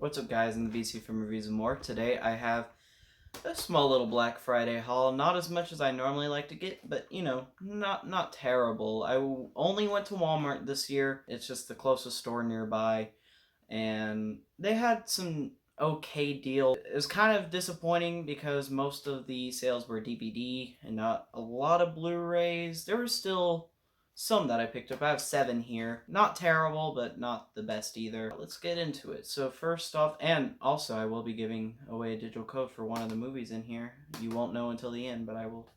What's up, guys, in the BC Film Reviews and more. Today I have a small little Black Friday haul. Not as much as I normally like to get, but you know, not terrible. I only went to Walmart this year. It's just the closest store nearby, and they had some okay deal. It was kind of disappointing because most of the sales were DVD and not a lot of Blu-rays. There were still some that I picked up. I have 7 here. Not terrible, but not the best either. Let's get into it. So first off, and also I will be giving away a digital code for one of the movies in here. You won't know until the end, but I will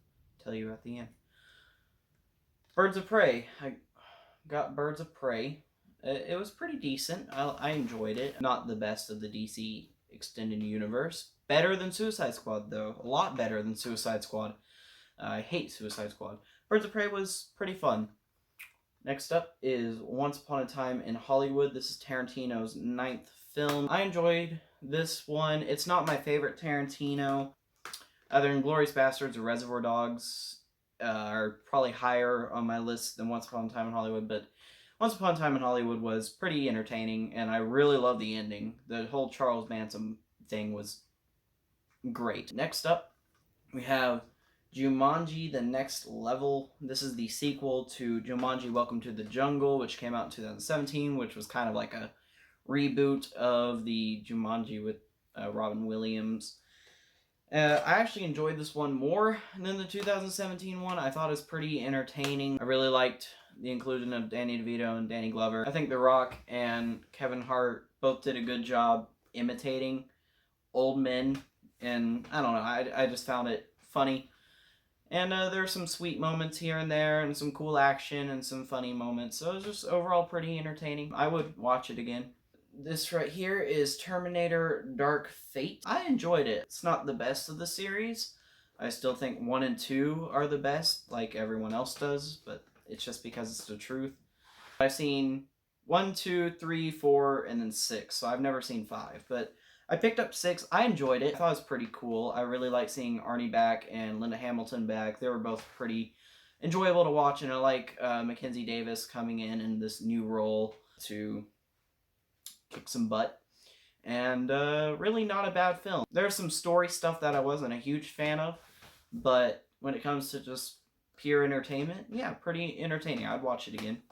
tell you at the end. Birds of Prey. I got Birds of Prey. It was pretty decent. I enjoyed it. Not the best of the DC extended universe. Better than Suicide Squad, though. A lot better than Suicide Squad. I hate Suicide Squad. Birds of Prey was pretty fun. Next up is Once Upon a Time in Hollywood. This is Tarantino's 9th film. I enjoyed this one. It's not my favorite Tarantino. Other than Inglourious Basterds or Reservoir Dogs are probably higher on my list than Once Upon a Time in Hollywood, but Once Upon a Time in Hollywood was pretty entertaining, and I really love the ending. The whole Charles Manson thing was great. Next up, we have Jumanji: The Next Level. This is the sequel to Jumanji: Welcome to the Jungle, which came out in 2017, which was kind of like a reboot of the Jumanji with Robin Williams. I actually enjoyed this one more than the 2017 one. I thought it was pretty entertaining. I really liked the inclusion of Danny DeVito and Danny Glover. I think The Rock and Kevin Hart both did a good job imitating old men, and I don't know, I just found it funny. And there are some sweet moments here and there, and some cool action, and some funny moments. So it was just overall pretty entertaining. I would watch it again. This right here is Terminator Dark Fate. I enjoyed it. It's not the best of the series. I still think 1 and 2 are the best, like everyone else does, but it's just because it's the truth. I've seen 1, 2, 3, 4, and then 6, so I've never seen 5, but I picked up 6. I enjoyed it. I thought it was pretty cool. I really like seeing Arnie back and Linda Hamilton back. They were both pretty enjoyable to watch, and I like Mackenzie Davis coming in this new role to kick some butt. And really not a bad film. There's some story stuff that I wasn't a huge fan of, but when it comes to just pure entertainment, yeah, pretty entertaining. I'd watch it again.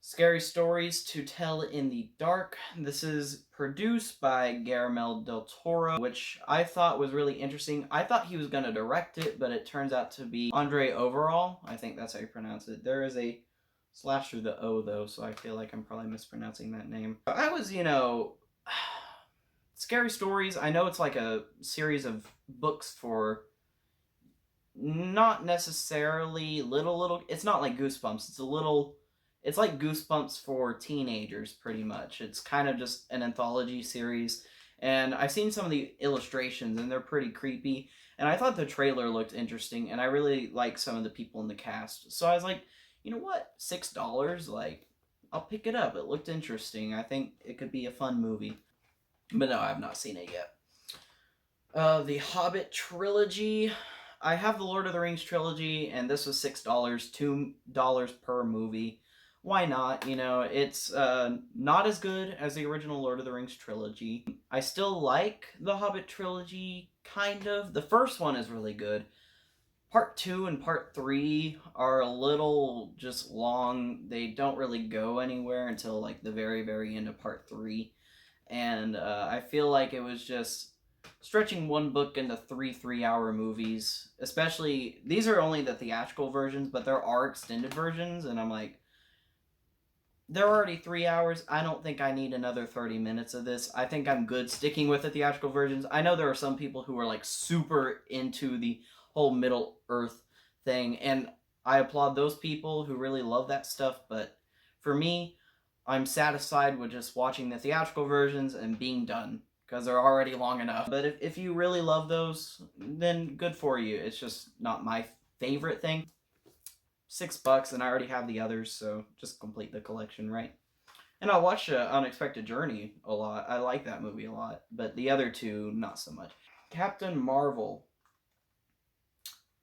Scary Stories to Tell in the Dark. This is produced by Guillermo del Toro, which I thought was really interesting. I thought he was going to direct it, but it turns out to be Andre Overall. I think that's how you pronounce it. There is a slash through the O, though, so I feel like I'm probably mispronouncing that name. I was, Scary Stories, I know it's like a series of books for not necessarily little, it's not like Goosebumps. It's like Goosebumps for teenagers, pretty much. It's kind of just an anthology series, and I've seen some of the illustrations, and they're pretty creepy, and I thought the trailer looked interesting, and I really like some of the people in the cast. So I was like, you know what, $6, like, I'll pick it up. It looked interesting. I think it could be a fun movie. But no, I have not seen it yet. The Hobbit trilogy. I have the Lord of the Rings trilogy, and this was $6, $2 per movie. Why not? You know, it's not as good as the original Lord of the Rings trilogy. I still like the Hobbit trilogy, kind of. The first one is really good. Part 2 and Part 3 are a little just long. They don't really go anywhere until like the very, very end of Part 3. And I feel like it was just stretching one book into 3 3-hour movies. Especially, these are only the theatrical versions, but there are extended versions, and I'm like, they're already 3 hours. I don't think I need another 30 minutes of this. I think I'm good sticking with the theatrical versions. I know there are some people who are like super into the whole Middle Earth thing, and I applaud those people who really love that stuff, but for me, I'm satisfied with just watching the theatrical versions and being done, because they're already long enough. But if you really love those, then good for you. It's just not my favorite thing. $6, and I already have the others, so just complete the collection, right? And I watch Unexpected Journey a lot. I like that movie a lot, but the other two, not so much. Captain Marvel.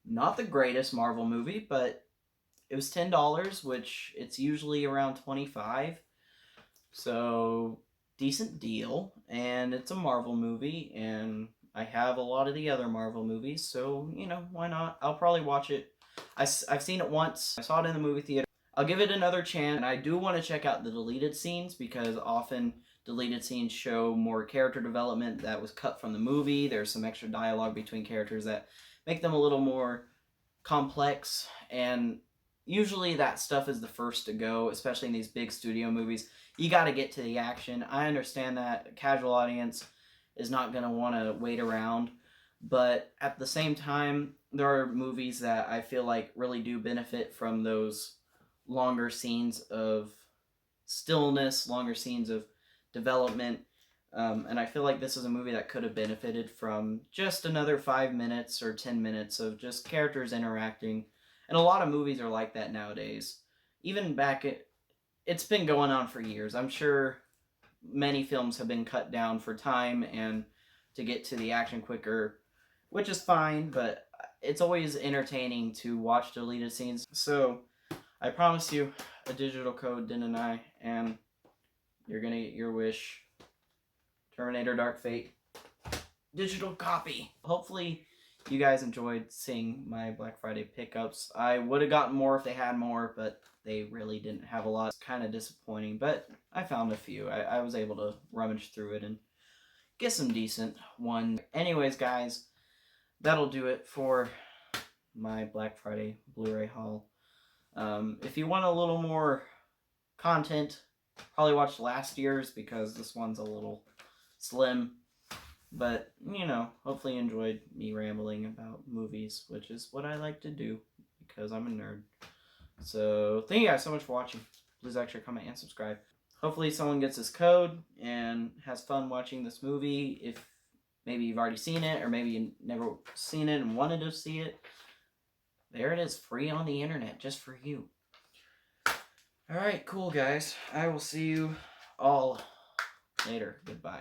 Not the greatest Marvel movie, but it was $10, which it's usually around $25. So decent deal, and it's a Marvel movie, and I have a lot of the other Marvel movies, so, you know, why not? I'll probably watch it. I've seen it once. I saw it in the movie theater. I'll give it another chance, and I do want to check out the deleted scenes, because often deleted scenes show more character development that was cut from the movie. There's some extra dialogue between characters that make them a little more complex, and usually that stuff is the first to go, especially in these big studio movies. You got to get to the action. I understand that a casual audience is not going to want to wait around, but at the same time, there are movies that I feel like really do benefit from those longer scenes of stillness, longer scenes of development. And I feel like this is a movie that could have benefited from just another 5 minutes or 10 minutes of just characters interacting. And a lot of movies are like that nowadays. Even back it's been going on for years. I'm sure many films have been cut down for time and to get to the action quicker, which is fine, but it's always entertaining to watch deleted scenes. So I promise you a digital code, didn't I? And you're gonna get your wish. Terminator Dark Fate digital copy. Hopefully you guys enjoyed seeing my Black Friday pickups. I would have gotten more if they had more, but they really didn't have a lot. It's kind of disappointing, but I found a few. I was able to rummage through it and get some decent ones. Anyways, guys, that'll do it for my Black Friday Blu-ray haul. If you want a little more content, probably watch last year's, because this one's a little slim. But, you know, hopefully you enjoyed me rambling about movies, which is what I like to do, because I'm a nerd. So, thank you guys so much for watching. Please like, share, comment, and subscribe. Hopefully someone gets this code and has fun watching this movie. If maybe you've already seen it, or maybe you've never seen it and wanted to see it, there it is, free on the internet, just for you. Alright, cool guys. I will see you all later. Goodbye.